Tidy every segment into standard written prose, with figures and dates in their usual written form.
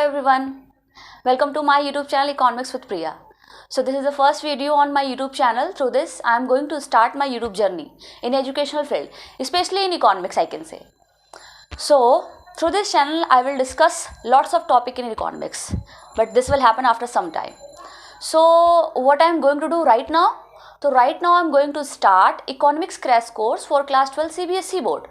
everyone, welcome to my YouTube channel Economics with Priya. So this is the first video on my YouTube channel. Through this I am going to start my YouTube journey in educational field, especially in economics I can say. So through this channel I will discuss lots of topic in economics, but this will happen after some time. So what I am going to do right now? So right now I am going to start economics crash course for class 12 CBSE board.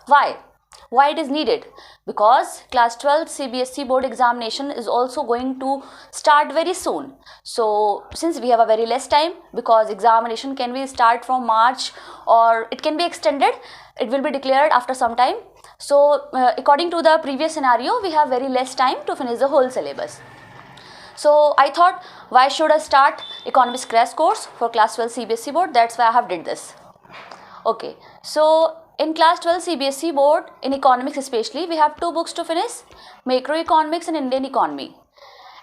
Why it is needed? Because class 12 CBSE board examination is also going to start very soon. So since we have a very less time, because examination can be start from March or it can be extended, it will be declared after some time. So according to the previous scenario, we have very less time to finish the whole syllabus. So I thought, why should I start economics crash course for class 12 CBSE board? That's why I have did this. Okay, so in class 12 CBSE board, in economics especially, we have two books to finish, macroeconomics and Indian economy.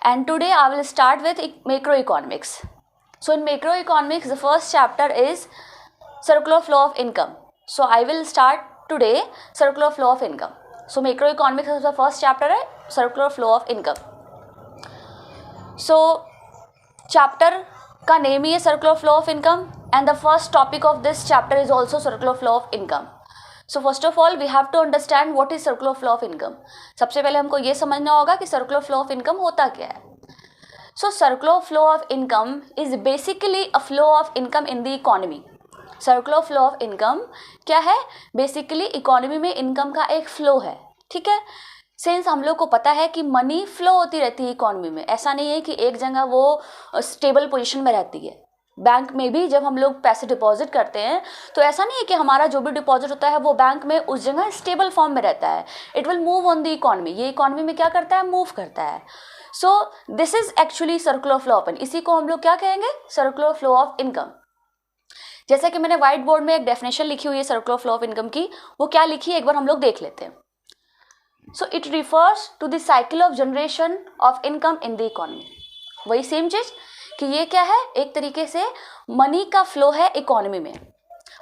And today I will start with macroeconomics. So in macroeconomics, the first chapter is circular flow of income. So I will start today circular flow of income. So macroeconomics is the first chapter, circular flow of income. So chapter का name ही है circular flow of income, and the first topic of this chapter is also circular flow of income. So first of all we have to understand what is circular flow of income. सबसे पहले हमको ये समझना होगा कि circular flow of income होता क्या है. So circular flow of income is basically a flow of income in the economy. Circular flow of income क्या है? Basically economy में income का एक flow है, ठीक है. सिंस हम लोग को पता है कि मनी फ्लो होती रहती है इकोनॉमी में, ऐसा नहीं है कि एक जगह वो स्टेबल पोजीशन में रहती है. बैंक में भी जब हम लोग पैसे डिपॉजिट करते हैं तो ऐसा नहीं है कि हमारा जो भी डिपॉजिट होता है वो बैंक में उस जगह स्टेबल फॉर्म में रहता है. It will move on the economy. ये इकोनॉमी में क्या करता है? मूव करता है. सो this is actually circular flow of income. इसी को हम लोग क्या कहेंगे? Circular flow of income. जैसा कि मैंने व्हाइट बोर्ड में एक डेफिनेशन लिखी हुई है सर्कुलर फ्लो ऑफ इनकम की, वो क्या लिखी है एक बार हम लोग देख लेते हैं. So it refers to the cycle of generation of income in the economy. वही सेम चीज कि ये क्या है? एक तरीके से मनी का फ्लो है इकोनॉमी में.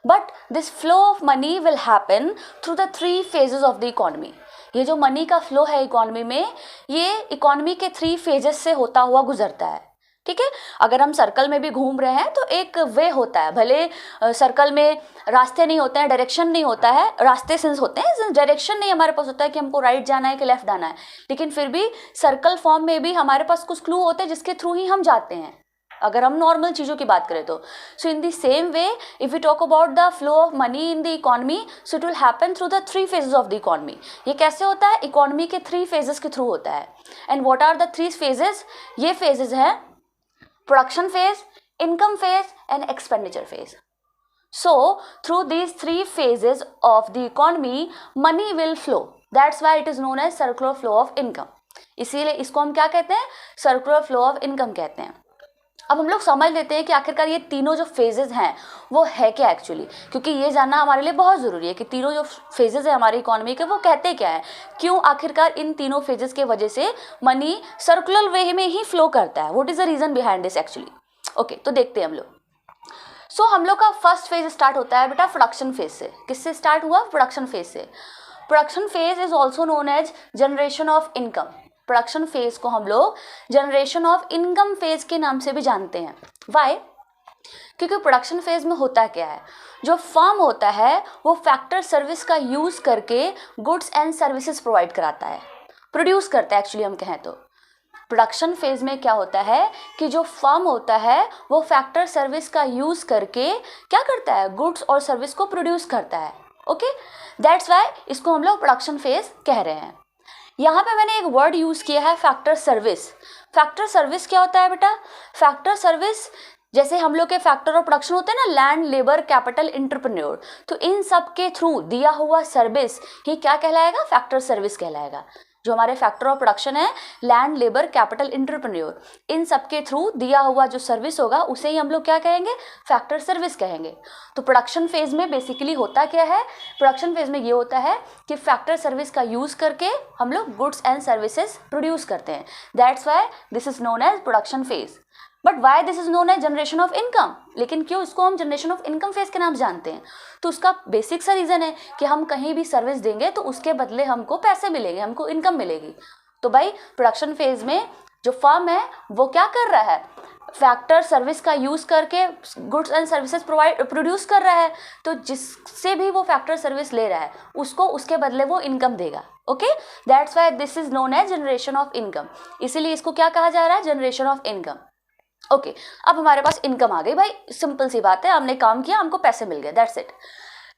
But this flow of money will happen through the 3 phases of the economy. ये जो मनी का फ्लो है इकोनॉमी में, ये इकोनॉमी के 3 phases से होता हुआ गुजरता है, ठीक है. अगर हम सर्कल में भी घूम रहे हैं तो एक वे होता है. भले सर्कल में रास्ते नहीं होते हैं, डायरेक्शन नहीं होता है, रास्ते सेंस होते हैं, डायरेक्शन नहीं हमारे पास होता है कि हमको राइट जाना है कि लेफ्ट जाना है, लेकिन फिर भी सर्कल फॉर्म में भी हमारे पास कुछ क्लू होते हैं जिसके थ्रू ही हम जाते हैं, अगर हम नॉर्मल चीज़ों की बात करें तो. So in the same way if we talk about the flow of money in the economy, so it will happen through the 3 phases of the economy. ये कैसे होता है? इकोनॉमी के 3 phases के थ्रू होता है. And what are the 3 phases? ये phases हैं production phase, income phase and expenditure phase. So through these 3 phases of the economy money will flow. That's why it is known as circular flow of income. इसीलिए इसको हम क्या कहते हैं? circular flow of income कहते हैं. अब हम लोग समझ लेते हैं कि आखिरकार ये तीनों जो फेजेस हैं वो है क्या एक्चुअली, क्योंकि ये जानना हमारे लिए बहुत ज़रूरी है कि तीनों जो फेजेस है हमारी इकोनॉमी के वो कहते क्या है, क्यों आखिरकार इन तीनों फेजेस के वजह से मनी सर्कुलर वे में ही फ्लो करता है. What is the reason behind this actually? Okay, तो देखते हैं हम लोग. सो हम लोग का फर्स्ट फेज स्टार्ट होता है बेटा प्रोडक्शन फेज से. किससे स्टार्ट हुआ? प्रोडक्शन फेज से. Production phase is also known as generation of income. Production phase को हम लोग जनरेशन ऑफ इनकम फेज के नाम से भी जानते हैं. वाई? क्योंकि प्रोडक्शन फेज में होता क्या है? जो फर्म होता है वो फैक्टर सर्विस का यूज करके गुड्स एंड सर्विसेज प्रोवाइड कराता है, प्रोड्यूस करता है. एक्चुअली हम कहें तो प्रोडक्शन फेज में क्या होता है कि जो फर्म होता है वो फैक्टर सर्विस का यूज करके क्या करता है? गुड्स और सर्विस को प्रोड्यूस करता है. ओके, दैट्स वाई इसको हम लोग प्रोडक्शन फेज कह रहे हैं. यहाँ पे मैंने एक वर्ड यूज़ किया है फैक्टर सर्विस. फैक्टर सर्विस क्या होता है बेटा? फैक्टर सर्विस जैसे हम लोग के फैक्टर ऑफ प्रोडक्शन होते हैं ना, लैंड, लेबर, कैपिटल, एंटरप्रेन्योर, तो इन सब के थ्रू दिया हुआ सर्विस ही क्या कहलाएगा? फैक्टर सर्विस कहलाएगा. जो हमारे फैक्टर ऑफ प्रोडक्शन है, लैंड, लेबर, कैपिटल, एंटरप्रेन्योर, इन सब के थ्रू दिया हुआ जो सर्विस होगा उसे ही हम लोग क्या कहेंगे? फैक्टर सर्विस कहेंगे. तो प्रोडक्शन फेज में बेसिकली होता क्या है? प्रोडक्शन फेज में ये होता है कि फैक्टर सर्विस का यूज करके हम लोग गुड्स एंड सर्विसेज प्रोड्यूस करते हैं. That's why this is known as production phase. But why this is known as generation of income? लेकिन क्यों इसको हम जनरेशन ऑफ इनकम फेज के नाम जानते हैं? तो उसका बेसिक सा रीजन है कि हम कहीं भी सर्विस देंगे तो उसके बदले हमको पैसे मिलेंगे, हमको इनकम मिलेगी. तो भाई प्रोडक्शन फेज में जो फर्म है वो क्या कर रहा है, प्रोडक्शन फेज में जो फर्म है वो क्या कर रहा है, फैक्टर सर्विस का यूज करके गुड्स एंड सर्विसेज प्रोड्यूस कर रहा है, तो जिससे भी वो फैक्टर सर्विस ले रहा है उसको उसके बदले वो इनकम देगा। Okay, that's why this is known as generation of income, इसीलिए इसको क्या कहा जा रहा है, जनरेशन ऑफ इनकम। ओके, अब हमारे पास इनकम आ गई भाई, सिंपल सी बात है, हमने काम किया, हमको पैसे मिल गए, that's it.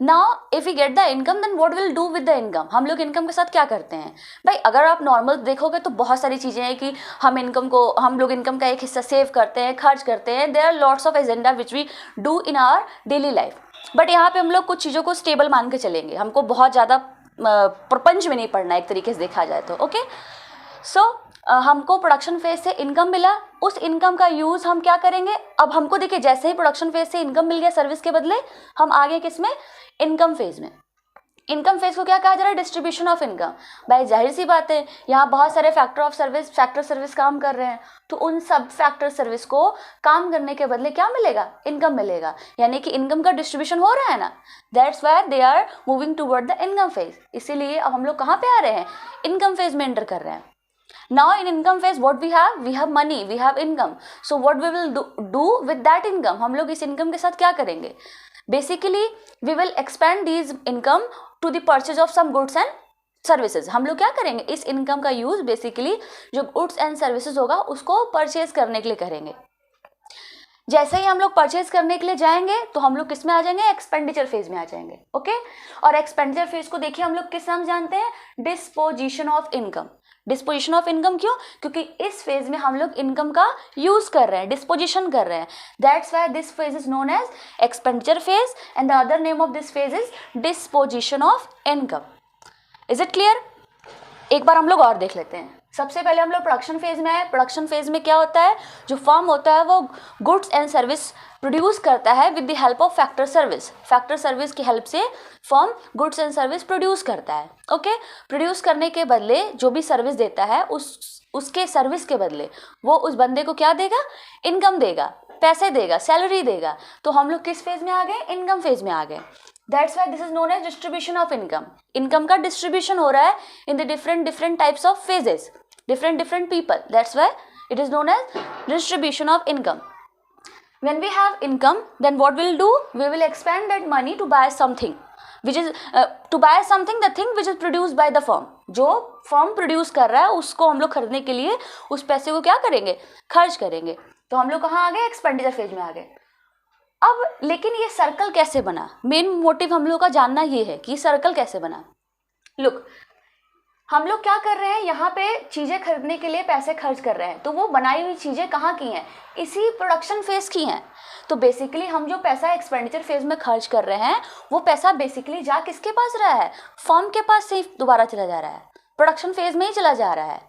Now if you get the income then what will do with the income, हम लोग इनकम के साथ क्या करते हैं भाई। अगर आप नॉर्मल देखोगे तो बहुत सारी चीज़ें हैं कि हम लोग इनकम का एक हिस्सा सेव करते हैं, खर्च करते हैं, there are lots of agenda which we do in our daily life. But यहाँ पे हम लोग कुछ चीज़ों को स्टेबल मान के चलेंगे, हमको बहुत ज़्यादा प्रपंच में नहीं पड़ना एक तरीके से देखा जाए तो। ओके, सो हमको प्रोडक्शन फेज से इनकम मिला, उस इनकम का यूज़ हम क्या करेंगे, अब हमको देखिए जैसे ही प्रोडक्शन फेज से इनकम मिल गया सर्विस के बदले, हम आगे किस में, इनकम फेज में। इनकम फेज को क्या कहा जा रहा है, डिस्ट्रीब्यूशन ऑफ इनकम। भाई जाहिर सी बात है यहाँ बहुत सारे फैक्टर सर्विस काम कर रहे हैं, तो उन सब फैक्टर सर्विस को काम करने के बदले क्या मिलेगा, इनकम मिलेगा, यानी कि इनकम का डिस्ट्रीब्यूशन हो रहा है ना, that's why they are moving toward the income phase. इसीलिए अब हम लोग कहाँ पे आ रहे हैं, इनकम फेज में एंटर कर रहे हैं। Now in income phase what we have money, we have income, so what we will do with that income, हम लोग इस इनकम के साथ क्या करेंगे, basically we will expand these income to the purchase of some goods and services। हम लोग क्या करेंगे, इस इनकम का यूज बेसिकली जो गुड्स एंड सर्विसेज होगा उसको परचेज करने के लिए करेंगे। जैसे ही हम लोग परचेज करने के लिए जाएंगे तो हम लोग किस में आ जाएंगे, एक्सपेंडिचर फेज में आ जाएंगे। ओके, और एक्सपेंडिचर फेज को देखिए हम लोग किस नाम जानते हैं, disposition of income. Disposition of income क्यों, क्योंकि इस फेज में हम लोग इनकम का यूज कर रहे हैं, डिस्पोजिशन कर रहे हैं, that's why this phase is known as expenditure phase and the other name of this phase is disposition of income. Is it clear? एक बार हम लोग और देख लेते हैं। सबसे पहले हम लोग प्रोडक्शन फेज में आए। प्रोडक्शन फेज में क्या होता है, जो फर्म होता है वो गुड्स एंड सर्विस प्रोड्यूस करता है with the help of factor service. Factor service की हेल्प से firm goods and service produce करता है। ओके, प्रोड्यूस करने के बदले जो भी सर्विस देता है उसके सर्विस के बदले वो उस बंदे को क्या देगा, इनकम देगा, पैसे देगा, सैलरी देगा। तो हम लोग किस फेज में आ गए, इनकम फेज में आ गए। That's why this is known as distribution of income. Income का डिस्ट्रीब्यूशन हो रहा है in the different types of phases, different people, that's why it is known as distribution of income. When we have income, then what we'll do, we will expand that money to buy something which is the thing which is produced by the firm। जो firm produce कर रहा है उसको हम लोग खरीदने के लिए उस पैसे को क्या करेंगे, खर्च करेंगे। तो हम लोग कहाँ आ गए, एक्सपेंडिचर फेज में आ गए। अब लेकिन ये सर्कल कैसे बना, मेन मोटिव हम लोग का जानना ये है कि सर्कल कैसे बना। लुक, हम लोग क्या कर रहे हैं, यहाँ पे चीज़ें खरीदने के लिए पैसे खर्च कर रहे हैं, तो वो बनाई हुई चीज़ें कहाँ की हैं, इसी प्रोडक्शन फेज की हैं। तो बेसिकली हम जो पैसा एक्सपेंडिचर फेज में खर्च कर रहे हैं वो पैसा बेसिकली जा किसके पास रहा है, फर्म के पास से दोबारा चला जा रहा है, प्रोडक्शन फेज में ही चला जा रहा है।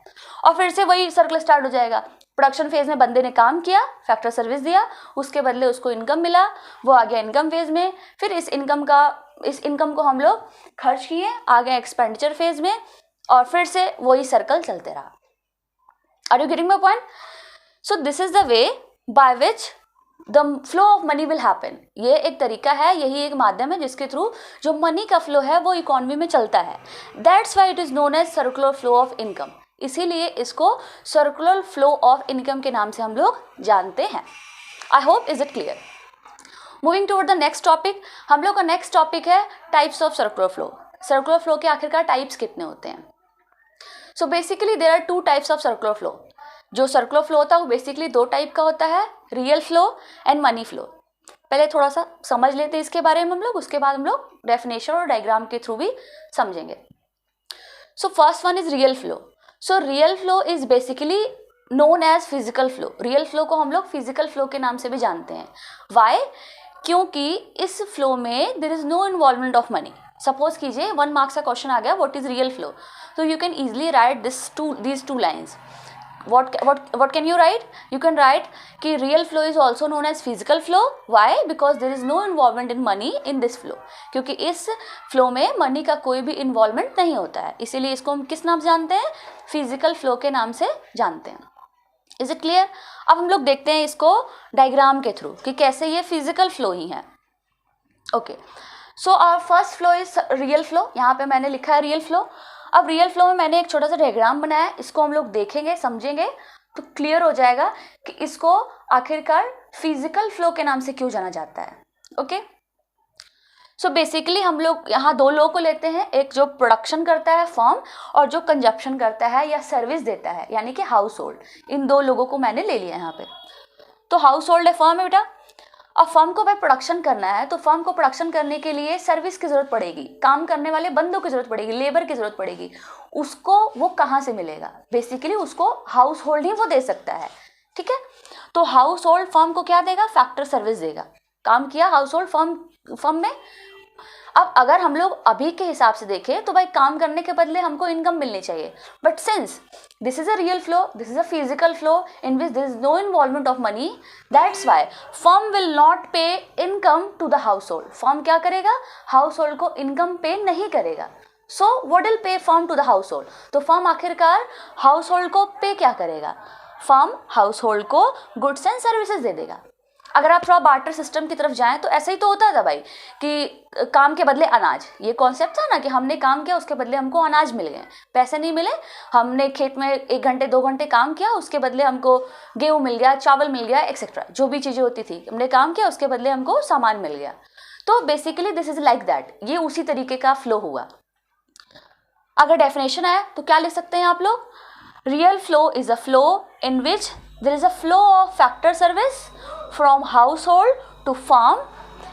और फिर से वही सर्कल स्टार्ट हो जाएगा। प्रोडक्शन फेज में बंदे ने काम किया, फैक्टर सर्विस दिया, उसके बदले उसको इनकम मिला, वो आ गया इनकम फेज में। फिर इस इनकम को हम लोग खर्च किए, आ गए एक्सपेंडिचर फेज में, और फिर से वही सर्कल चलते रहा। Are you getting my point? So this is the way by which the flow of money will happen. ये एक तरीका है, यही एक माध्यम है जिसके थ्रू जो मनी का फ्लो है वो इकोनॉमी में चलता है। That's why it is known as circular flow of income. इसीलिए इसको सर्कुलर फ्लो ऑफ इनकम के नाम से हम लोग जानते हैं। I hope is it clear. Moving toward the next topic, हम लोग का नेक्स्ट टॉपिक है types of circular flow. Circular flow के आखिरकार टाइप्स कितने होते हैं? So basically there are two types of circular flow. जो सर्कुलर फ्लो होता है वो बेसिकली दो टाइप का होता है, real flow and money flow. पहले थोड़ा सा समझ लेते हैं इसके बारे में हम लोग, उसके बाद हम लोग डेफिनेशन और डायग्राम के थ्रू भी समझेंगे। So first one is real flow. So real flow is basically known as physical flow. Real flow को हम लोग फिजिकल फ्लो के नाम से भी जानते हैं। वाई? क्योंकि इस फ्लो में there is no involvement of money. Suppose कीजिए 1 मार्क्स का क्वेश्चन आ गया, व्हाट इज रियल फ्लो, तो you can easily write these two lines. What can you write? You can write कि real flow is also known as physical flow. Why? Because there is no involvement in money in this flow. क्योंकि इस flow में money का कोई भी involvement नहीं होता है, इसीलिए इसको हम किस नाम से जानते हैं, physical flow के नाम से जानते हैं। Is it clear? अब हम लोग देखते हैं इसको डायग्राम के थ्रू कि कैसे ये physical flow ही है। Okay, so our first flow is real flow. यहाँ पे मैंने लिखा है रियल फ्लो। अब रियल फ्लो में मैंने एक छोटा सा डायग्राम बनाया है, इसको हम लोग देखेंगे, समझेंगे तो क्लियर हो जाएगा कि इसको आखिरकार फिजिकल फ्लो के नाम से क्यों जाना जाता है। ओके, सो बेसिकली हम लोग यहाँ दो लोगों को लेते हैं, एक जो प्रोडक्शन करता है फर्म और जो कंजप्शन करता है या सर्विस देता है यानी कि हाउस होल्ड। इन दो लोगों को मैंने ले लिया यहाँ पे। तो हाउस होल्ड है, फर्म है बेटा। अब फर्म को भाई प्रोडक्शन करना है तो फर्म को प्रोडक्शन करने के लिए सर्विस की जरूरत पड़ेगी, काम करने वाले बंदों की जरूरत पड़ेगी, लेबर की जरूरत पड़ेगी। उसको वो कहाँ से मिलेगा? बेसिकली उसको हाउस होल्ड ही वो दे सकता है। ठीक है, तो हाउस होल्ड फर्म को क्या देगा? फैक्टर सर्विस देगा। काम किया हाउस होल्ड फर्म में। अब अगर हम लोग अभी के हिसाब से देखें तो भाई काम करने के बदले हमको इनकम मिलनी चाहिए, but since this is a real flow, this is a physical flow in which this is no involvement of money, that's why firm will not pay income to the household. Firm क्या करेगा? Household को income pay नहीं करेगा। So what will pay firm to the household? तो firm आखिरकार household को pay क्या करेगा? फर्म हाउस होल्ड को गुड्स एंड सर्विसेज दे देगा। अगर आप थोड़ा बार्टर सिस्टम की तरफ जाएं तो ऐसा ही तो होता था भाई कि काम के बदले अनाज, ये कॉन्सेप्ट था ना कि हमने काम किया उसके बदले हमको अनाज मिल गए, पैसे नहीं मिले। हमने खेत में 1 घंटे 2 घंटे काम किया, उसके बदले हमको गेहूँ मिल गया, चावल मिल गया, एक्सेट्रा जो भी चीज़ें होती थी, हमने काम किया उसके बदले हमको सामान मिल गया। तो basically this is like that, ये उसी तरीके का फ्लो हुआ। अगर डेफिनेशन आया तो क्या लिख सकते हैं आप लोग? Real flow is a flow in which there is a flow of factor service from household to firm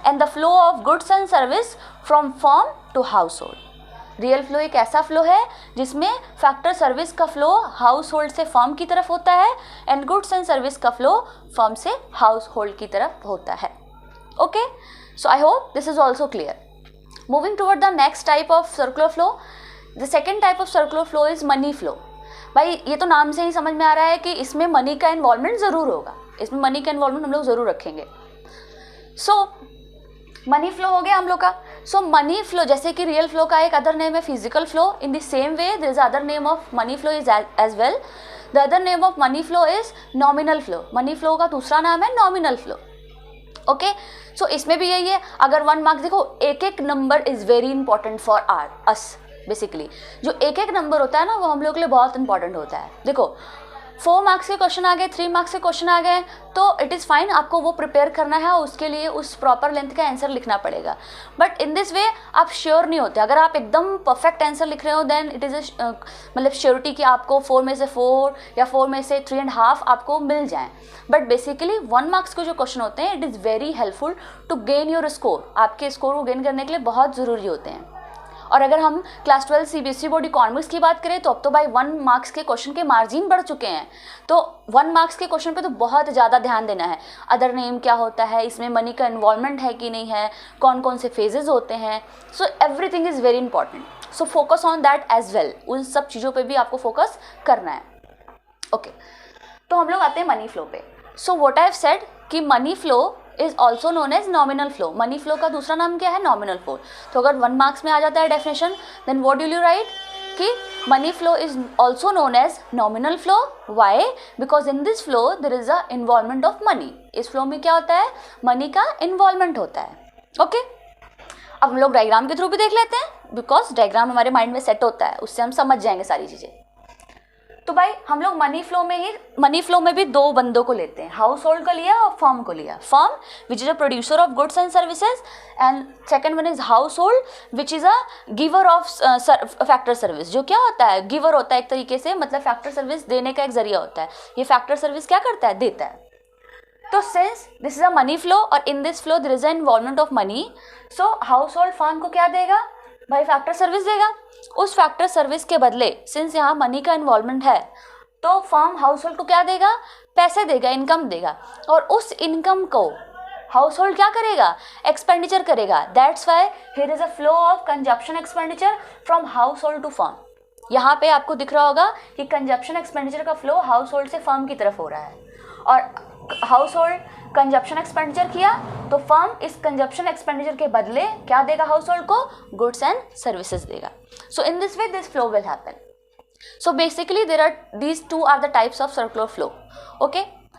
and the flow of goods and service from firm to household. Real flow एक ऐसा flow है जिसमें factor service का flow household से firm की तरफ होता है एंड गुड्स एंड सर्विस का फ्लो फर्म से हाउस होल्ड की तरफ होता है। Okay, so I hope this is also clear. Moving toward the next type of circular flow, the second type of circular flow is money flow. भाई ये तो नाम से ही समझ में आ रहा है कि इसमें मनी का इन्वॉल्वमेंट ज़रूर होगा, इसमें मनी का इन्वॉल्वमेंट हम लोग ज़रूर रखेंगे। सो मनी फ्लो हो गया हम लोग का। सो मनी फ्लो जैसे कि रियल फ्लो का एक अदर नेम है physical flow, in the same way there is other name of money flow is as well. The other name of money flow is nominal flow. Money flow का दूसरा नाम है nominal flow. Okay, सो इसमें भी यही है। अगर 1 मार्क्स देखो, एक एक number is very important for us. Basically जो एक एक नंबर होता है ना वो हम लोग के लिए बहुत इंपॉर्टेंट होता है। देखो 4 मार्क्स के क्वेश्चन आ गए, 3 मार्क्स के क्वेश्चन आ गए तो इट इज़ फाइन, आपको वो प्रिपेयर करना है, उसके लिए उस प्रॉपर लेंथ का आंसर लिखना पड़ेगा। बट इन दिस वे आप श्योर नहीं होते। अगर आप एकदम परफेक्ट आंसर लिख रहे हो देन इट इज़ मतलब श्योरिटी कि आपको 4 में से 4 या 4 में से 3.5 आपको मिल जाएँ। बट बेसिकली 1 मार्क्स के जो क्वेश्चन होते हैं it is very helpful to gain your score. आपके स्कोर को गेन करने के लिए बहुत ज़रूरी होते हैं। और अगर हम क्लास 12 सीबीएसई बोर्ड इकोनॉमिक्स की बात करें तो अब तो भाई 1 मार्क्स के क्वेश्चन के मार्जिन बढ़ चुके हैं। तो 1 मार्क्स के क्वेश्चन पे तो बहुत ज़्यादा ध्यान देना है। अदर नेम क्या होता है, इसमें मनी का इन्वॉल्वमेंट है कि नहीं है, कौन कौन से फेजेस होते हैं। So everything is very important. So focus on that as well. उन सब चीज़ों पर भी आपको फोकस करना है। ओके, तो हम लोग आते हैं मनी फ्लो पे। So what I have said कि money flow is also known as nominal flow. Money flow का दूसरा नाम क्या है? Nominal flow. तो अगर 1 मार्क्स में आ जाता है definition then what will you write कि money flow is also known as nominal flow. Why? Because in this flow there is a involvement of money. इस फ्लो में क्या होता है? मनी का इन्वॉल्वमेंट होता है। ओके, अब हम लोग डायग्राम के थ्रू भी देख लेते हैं बिकॉज डायग्राम हमारे माइंड में सेट होता है, उससे हम समझ जाएंगे सारी चीज़ें। तो भाई हम लोग मनी फ्लो में भी 2 बंदों को लेते हैं, हाउस होल्ड को लिया और फर्म को लिया। Firm which is a producer of goods and services and second one is house hold which is a giver of factor service. जो क्या होता है? गिवर होता है एक तरीके से, मतलब फैक्टर सर्विस देने का एक जरिया होता है। ये फैक्टर सर्विस क्या करता है? देता है। तो since this is a money flow और in this flow there is a involvement of money, so household firm को क्या देगा? भाई फैक्टर सर्विस देगा। उस फैक्टर सर्विस के बदले सिंस यहाँ मनी का इन्वॉल्वमेंट है तो फर्म हाउस होल्ड को क्या देगा? पैसे देगा, इनकम देगा। और उस इनकम को हाउस होल्ड क्या करेगा? एक्सपेंडिचर करेगा। That's why here is a flow of consumption expenditure from household to firm. यहाँ पे आपको दिख रहा होगा कि कंजप्शन एक्सपेंडिचर का फ्लो हाउस होल्ड से फर्म की तरफ हो रहा है और हाउस होल्ड कंजप्शन एक्सपेंडिचर किया तो फर्म इस कंजप्शन एक्सपेंडिचर के बदले क्या देगा हाउस होल्ड को? गुड्स एंड सर्विसेज देगा। So in this way this flow will happen. So basically these two are the types of circular flow. Okay.